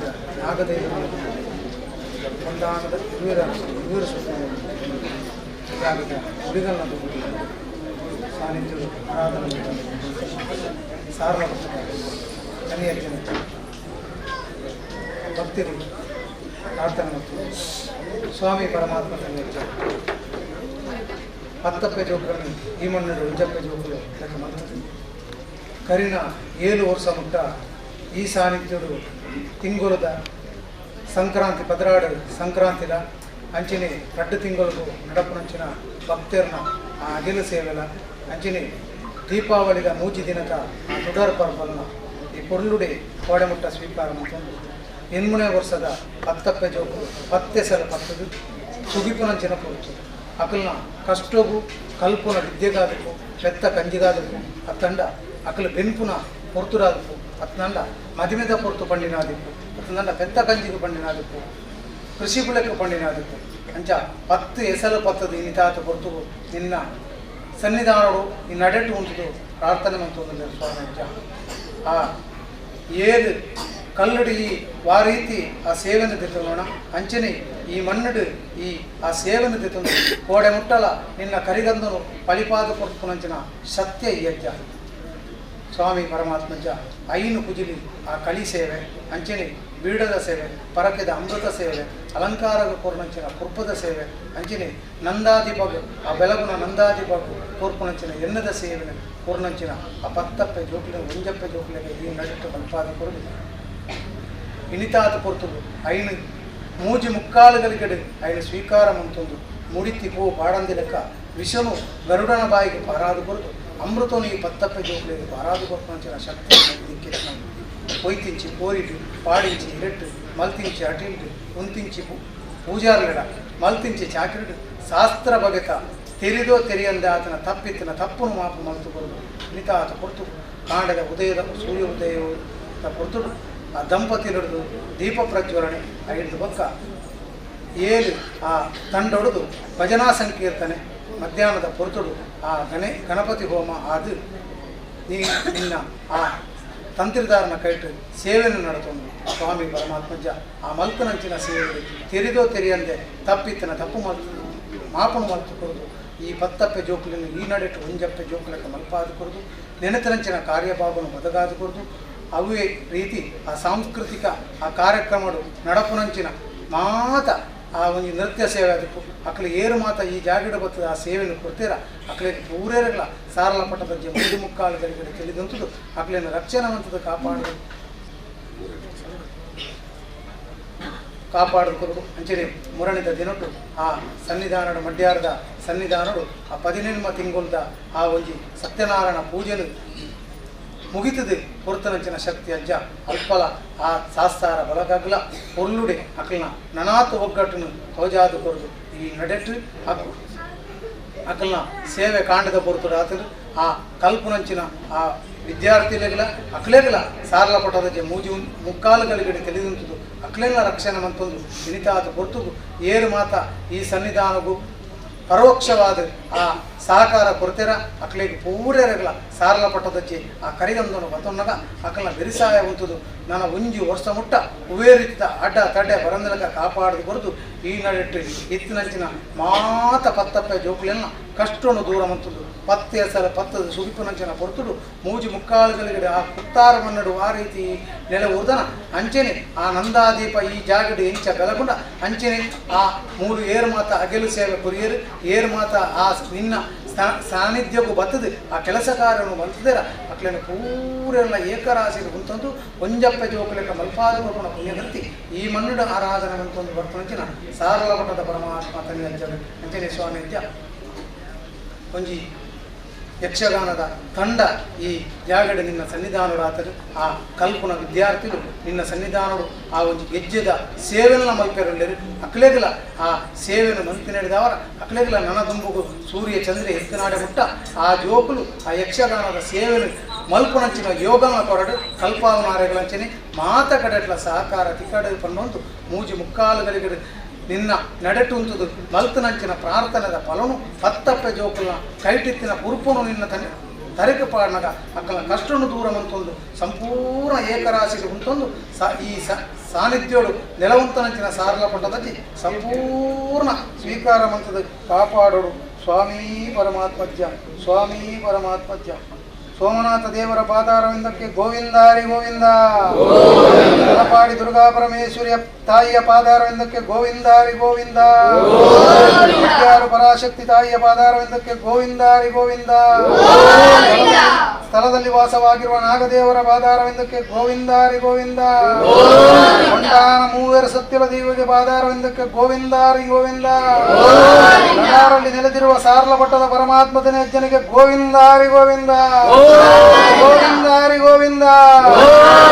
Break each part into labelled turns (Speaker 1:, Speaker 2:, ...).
Speaker 1: ನಾಡಿದ ನಾಗದೇವರು ಒಂದಾನದ ಇವರ ಜಾಗದ ಹುಡುಗನ ಸಾನ್ನಿಧ್ಯ ಆರಾಧನೆ ಸಾರಲ ಕನ್ಯಾರ್ಜನೆ ಭಕ್ತಿರು ಪ್ರಾರ್ಥನೆ ಮತ್ತು ಸ್ವಾಮಿ ಪರಮಾತ್ಮ ಕನ್ಯಾರ್ಜನೆ ಪತ್ತಪ್ಪೆ ಜೋಕರನ್ನು ಈ ಮಣ್ಣು ಉಂಜಪ್ಪೆ ಜೋಕರು ಲೆಕ್ಕ ಮಾಡ್ತದೆ ಕರಿನ 7 ವರ್ಷ ಮುಟ್ಟ ಈ ಸಾನ್ನಿಧ್ಯರು ತಿಂಗುಳದ ಸಂಕ್ರಾಂತಿ ಪದರಾಡು ಸಂಕ್ರಾಂತಿಲ ಅಂಚಿನ 2 ತಿಂಗಳಿಗೂ ನಡಪುನಂಚಿನ ಭಕ್ತರನ್ನ ಆ ಅಗಿಲ ಸೇವೆಲ ಅಂಚಿನ ದೀಪಾವಳಿಗ 3 ದಿನದ ಆ ತುಡರ್ ಪರ್ಬಲ್ನ ಈ ಪೊರ್ಲುಡೆ ಕೋಡೆಮುಟ್ಟ ಸ್ವೀಕಾರ ಮಾಡ್ಕೊಂಡು 8ನೇ ವರ್ಷದ ಪತ್ತಪ್ಪೆ ಜೋಕು 10 ಸಲ ಪತ್ತದು ಸುಗಿಪುನಂಚಿನ ಪೊರ್ಚು ಅಕಲ್ನ ಕಷ್ಟಗೂ ಕಲ್ಪುನ ವಿದ್ಯೆಗಾದಕ್ಕೂ ಬೆತ್ತ ಕಂಜಿಗಾದಕ್ಕೂ ಅತ್ತಂಡ ಅಕಲು ಬೆನ್ಪುನ ಪೊರ್ತುರಾದಕ್ಕೂ ಅತ್ತಂಡ ಮದಿಮೆದ ಪೊರ್ತು ಪಂಡಿನಾದಕ್ಕೂ ಅತ್ತಂಡ ಬೆತ್ತ ಕಂಜಿಗೂ ಪಂಡಿನಾದಕ್ಕೂ ಕೃಷಿ ಕುಲಕ್ಕೆ ಪಂಡಿನಾದಕ್ಕೂ ಅಂಚ 10 ಎಸಲು ಪತ್ತದು ಇನಿತಾತ ಪೊರ್ತುಗೂ ನಿನ್ನ ಸನ್ನಿಧಾನಗಳು ಈ ನಡೆಟ್ಟು ಉಂಟು ಪ್ರಾರ್ಥನೆ ಮಂತೊಂದು ಸ್ವಾಮಿ ಅಂಚ ಆ 7 ಕಲ್ಲುಡಿ ಆ ರೀತಿ ಆ ಸೇವೆಯನ್ನು ದಿತ್ತೋಣ ಅಂಚನೆ ಈ ಮಣ್ಣುಡು ಈ ಆ ಸೇವೆಯನ್ನು ದಿತ್ತೊಂದು ಕೋಡೆ ಮುಟ್ಟಲ ನಿನ್ನ ಕರಿಗಂದನು ಪಳಿಪಾದ ಪೊರ್ತುನಂಚಿನ ಸತ್ಯ ಈ ಅಜ್ಜ ಸ್ವಾಮಿ ಪರಮಾತ್ಮಜ್ಜ ಐನು ಕುಜಿಲಿ ಆ ಕಳಿ ಸೇವೆ ಅಂಚನೆ ಬೀಡದ ಸೇವೆ ಪರಕೆದ ಅಮೃತ ಸೇವೆ ಅಲಂಕಾರ ಕೊರ್ನಂಚಿನ ಕುರ್ಪದ ಸೇವೆ ಅಂಚನೆ ನಂದಾದಿಪಗು ಆ ಬೆಳಗುನ ನಂದಾದಿಪಗು ಕೋರ್ಪುನಂಚಿನ ಎನ್ನದ ಸೇವೆ ಕೋರ್ನಂಚಿನ ಆ ಪತ್ತಪ್ಪೆ ಜೋಕ್ಲೆ ಒಂಜಪ್ಪೆ ಜೋಕ್ಲೆಗೆ ಈ ನಡಿಟ್ಟು ಬಲ್ಪಾದ ಕೊರಡು ಇನಿತಾದ ಪೊರ್ತುದು ಐನು 3 ಮುಕ್ಕಾಲುಗಳಿಗಡೆ ಐನು ಸ್ವೀಕಾರ ಮಂತೊಂದು ಮುಡಿತಿ ಪೋ ಪಾಡಂದಿ ಲೆಕ್ಕ ವಿಷನು ಗರುಡನ ಬಾಯಿಗೆ ಪಾರಾದು ಕೊರದು ಅಮೃತನು ಈ ಪತ್ತಪ್ಪೆ ಜೋಕ್ಲೆಗೆ ಪಾರಾದು ಕೊರ್ಪಂಚಿನ ಶಕ್ತಿ ದಿಕ್ಕಿದ ಕೊಯ್ತಿಂಚಿ ಕೋರಿಡು ಪಾಡಿಂಚಿ ಇರೆಟ್ಟು ಮಲ್ತಿಂಚಿ ಅಟಿಲ್ಡು ಉಂತಿಂಚಿ ಪೂಜಾರ್ಲೆಡ ಮಲ್ತಿಂಚಿ ಚಾಕಿರಿಡು ಶಾಸ್ತ್ರ ಬಗೆತ ತೆರಿದೋ ತೆರಿಯಂದೆ ಆತನ ತಪ್ಪಿತ್ತಿನ ತಪ್ಪನು ಮಾಪು ಮಲ್ತು ಕೊರದು ಇನಿತಾತ ಪೊರ್ತು ಕಾಂಡದ ಉದಯದ ಸೂರ್ಯ ಉದಯದ ಪೊರ್ತುಡು ಆ ದಂಪತಿ ಹಿಡಿದು ದೀಪ ಪ್ರಜ್ವಲನೆ ಐದು ಪಕ್ಕ 7 ಆ ತಂಡೊಡೆದು ಭಜನಾ ಸಂಕೀರ್ತನೆ ಮಧ್ಯಾಹ್ನದ ಪೊರ್ತುಡು ಆ ಗಣಪತಿ ಹೋಮ ಅದು ನಿನ್ನ ಆ ತಂತ್ರಿದಾರನ ಕೈಟು ಸೇವೆಯನ್ನು ನಡೆತೊಂದು ಸ್ವಾಮಿ ಪರಮಾತ್ಮಜ್ಜ ಆ ಮಲ್ಕನಂಚಿನ ಸೇವೆ ತೆರಿದೋ ತೆರಿಯಂದೆ ತಪ್ಪಿತ್ತನ ತಪ್ಪು ಮಲ್ತು ಮಾಪನು ಮಲ್ತು ಕೊರದು ಈ ಪತ್ತಪ್ಪೆ ಜೋಕುಲನ್ನು ಈ ನಡೆಟ್ಟು ಒಂಜಪ್ಪೆ ಜೋಕುಲಕ್ಕೆ ಮಲ್ಪಾದು ಕೊರದು ನೆನೆತನಂಚಿನ ಕಾರ್ಯಭಾವನು ಬದಗಾದು ಕೊರದು ಅವೇ ರೀತಿ ಆ ಸಾಂಸ್ಕೃತಿಕ ಆ ಕಾರ್ಯಕ್ರಮಗಳು ನಡಪುನಂಚಿನ ಮಾತ ಆ ಒಂದು ನೃತ್ಯ ಸೇವೆ ಅದಕ್ಕೂ ಅಕ್ಕಳು ಏರು ಮಾತ ಈ ಜಾಗಿಡ ಬತ್ತದ ಆ ಸೇವೆಯನ್ನು ಕೊಡ್ತೀರ ಅಕ್ಕಳಿಗೆ ಪೂರೇರಗಳ ಸಾರಲ ಪಟ್ಟದ 3 ಮುಕ್ಕಾಲುಗಳಿಗೆ ತಿಳಿದಂಥದ್ದು ಅಕ್ಕಳನ್ನು ರಕ್ಷಣಾವಂತದ ಕಾಪಾಡಿಕೊಡು ಅಂಚನೆ ಮುರಣಿದ ದಿನಟ್ಟು ಆ ಸನ್ನಿಧಾನದ ಮಡ್ಯಾರದ ಸನ್ನಿಧಾನಡು ಆ 18ಮ ತಿಂಗಳದ ಆ ಒಂಜಿ ಸತ್ಯನಾರಾಯಣ ಪೂಜೆನು ಮುಗಿತದೆ ಪೊರ್ತನಂಚಿನ ಶಕ್ತಿ ಅಜ್ಜ ಅಲ್ಪಲ ಆ ಶಾಸ್ತಾರ ಬಲಗಗ್ಲ ಪೊರ್ಲುಡೆ ಅಕಲ್ನ ನನಾತು ಒಗ್ಗಟ್ಟನ್ನು ತೋಜಾದು ಕೊರದು ಈ ನಡೆಟ್ಟು ಅಕಲ್ನ ಸೇವೆ ಕಾಂಡದ ಪೊರ್ತುಡು ಆತರು ಆ ಕಲ್ಪುನಂಚಿನ ಆ ವಿದ್ಯಾರ್ಥಿಗಳ ಅಕ್ಲೇಗಳ ಸಾರಲ ಪಟ್ಟದ 3 ಮುಕ್ಕಾಲುಗಳಿಗೆ ತಿಳಿದಂಥದ್ದು ಅಕ್ಲೇನ ರಕ್ಷಣೆ ಮಂತೊಂದು ಇನಿತಾದ ಪೊರ್ತುಗು ಏರು ಮಾತ ಈ ಸನ್ನಿಧಾನಗೂ ಪರೋಕ್ಷವಾದ ಆ ಸಹಕಾರ ಕೊರತೆರ ಅಕ್ಲಿಗೆ ಪೂರೇರಗಳ ಸಾರಲ ಪಟ್ಟದಜ್ಜಿ ಆ ಕರಿಗಂದನು ಬತ್ತೊನ್ನಗ ಅಕ್ಕಲ್ನ ಬೆರಿಸಾಯ ಉಂಟುದು ನನ್ನ ಒಂಜಿ ವರ್ಷ ಮುಟ್ಟ ಉವೇರಿತ ಅಡ್ಡ ತಡ್ಡೆ ಬರಂದಲಕ ಕಾಪಾಡದು ಕೊರದು ಈ ನಡೆಟ್ಟು ಇತ್ತಿನಂಚಿನ ಮಾತ ಪತ್ತಪ್ಪೆ ಜೋಕುಲೆಲ್ಲ ಕಷ್ಟವನ್ನು ದೂರ ಮಂತುದು 10 ಸಲ ಪತ್ತದ ಸುಗಿಪುನಂಚಿನ ಪೊರ್ತುಡು 3 ಮುಕ್ಕಾಲುಗಳಿಗೆ ಆ ಕುತ್ತಾರ ಮನ್ನಡು ಆ ರೀತಿ ನೆಲೆ ಉರ್ದನ ಅಂಚೆನೆ ಆ ನಂದಾದೀಪ ಈ ಜಾಗಡು ಎಂಚ ಬೆಲಗುಂಡ ಅಂಚೆನೆ ಆ 3 ಏರು ಮಾತ ಅಗೆಲು ಸೇವೆ ಕುರಿಯರು ಏರು ಮಾತ ಆ ನಿನ್ನ ಸಾನ್ನಿಧ್ಯಕ್ಕೂ ಬರ್ತದೆ ಆ ಕೆಲಸ ಕಾರ್ಯವನ್ನು ಬಂತದೇರ ಅಕ್ಲೇನು ಪೂರೆಲ್ಲ ಏಕರಾಶಿ ಉಂಟಂದು ಒಂಜಪ್ಪೆ ಜೋಕುಲೆಕ್ಕ ಮಲ್ಪಾದ ಕೊರಪುನ ಪುಣ್ಯಗರ್ತಿ ಈ ಮಣ್ಣುಡ ಆರಾಧನೆ ಅಂತಂದು ಬರ್ತಂಚಿನ ಸಾರಲ ಪಟ್ಟದ ಪರಮಾತ್ಮ ತನಿ ಅಂಜನೆ ಸ್ವಾಮಿ ಅಜ್ಜ ಒಂಜಿ ಯಕ್ಷಗಾನದ ತಂಡ ಈ ಜಾಗಡ ನಿನ್ನ ಸನ್ನಿಧಾನಡಾತರು ಆ ಕಲ್ಪನ ವಿದ್ಯಾರ್ಥಿಗಳು ನಿನ್ನ ಸನ್ನಿಧಾನಡು ಆ ಒಂದು ಗೆಜ್ಜೆದ ಸೇವೆಯನ್ನು ಮಲ್ಪೆರಲ್ಲೆರು ಅಕ್ಲೇಗಲ ಆ ಸೇವೆಯನ್ನು ಮಂತಿ ನಡೆದವರ ಅಕ್ಲೇಗಲ ನನದುಂಬುಗು ಸೂರ್ಯ ಚಂದ್ರ ಎತ್ತನಾಡೆ ಮುಟ್ಟ ಆ ಜೋಕುಲು ಆ ಯಕ್ಷಗಾನದ ಸೇವೆಯನ್ನು ಮಲ್ಪನಂಚಿನ ಯೋಗನ ಕೊರಡು ಕಲ್ಪಾವನಾರೆಗಳಂಚನೆ ಮಾತ ಕಡೆಟ್ಲ ಸಹಕಾರ ತಿಕ್ಕಡೆ ಪನ್ನೊಂದು 3 ಮುಕ್ಕಾಲುಗಳಿಗೆ ನಿನ್ನ ನಡೆಟುಂತುದು ಮಲ್ತನಂಚಿನ ಪ್ರಾರ್ಥನೆದ ಫಲನು ಪತ್ತಪ್ಪೆ ಜೋಕುಲ್ನ ಕೈಟಿತ್ತಿನ ಕುರುಪನು ನಿನ್ನ ತರಿಕೆ ಪಾಡ್ನಗ ಅಕ್ಕಲ ಕಷ್ಟನು ದೂರ ಮಂತೊಂದು ಸಂಪೂರ್ಣ ಏಕರಾಶಿಗೆ ಉಂಟೊಂದು ಈ ಸಾನ್ನಿಧ್ಯೋಡು ನೆಲವಂತನಂಚಿನ ಸಾರಲ ಪಟ್ಟದಲ್ಲಿ ಸಂಪೂರ್ಣ ಸ್ವೀಕಾರ ಮಂತ್ರದ ಕಾಪಾಡೋಡು ಸ್ವಾಮೀ ಪರಮಾತ್ಮಜ್ಯ ಸ್ವಾಮೀ ಪರಮಾತ್ಮಜ್ಯ. ಸೋಮನಾಥ ದೇವರ ಪಾದಾರವಿಂದಕ್ಕೆ ಗೋವಿಂದಾರಿ ಗೋವಿಂದ. ತಲಪಾಡಿ ದುರ್ಗಾ ಪರಮೇಶ್ವರಿಯ ತಾಯಿಯ ಪಾದಾರವಿಂದಕ್ಕೆ ಗೋವಿಂದಾರಿ ಗೋವಿಂದ. ವಿದ್ಯಾರು ಪರಾಶಕ್ತಿ ತಾಯಿಯ ಪಾದಾರವಿಂದಕ್ಕೆ ಗೋವಿಂದಾರಿ ಗೋವಿಂದ. ಸ್ಥಳದಲ್ಲಿ ವಾಸವಾಗಿರುವ ನಾಗದೇವರ ಪಾದಾರವಿಂದಕ್ಕೆ ಗೋವಿಂದಾರಿ ಗೋವಿಂದ. ಕೊಂಡಾನ ಮೂವೇರ ಸತ್ಯಲ ದೇವಿಗೆ ಪಾದಾರವಿಂದಕ್ಕೆ ಗೋವಿಂದಾರಿ ಗೋವಿಂದ. ನಗಾರಲ್ಲಿ ನೆಲೆದಿರುವ ಸಾರ್ಲ ಪಟ್ಟದ ಪರಮಾತ್ಮ ದಿನಜ್ಜನಿಗೆ ಗೋವಿಂದಾರಿ ಗೋವಿಂದ. ಗೋವಿಂದಾರಿ ಗೋವಿಂದ.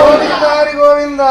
Speaker 1: ಗೋವಿಂದಾರಿ ಗೋವಿಂದ.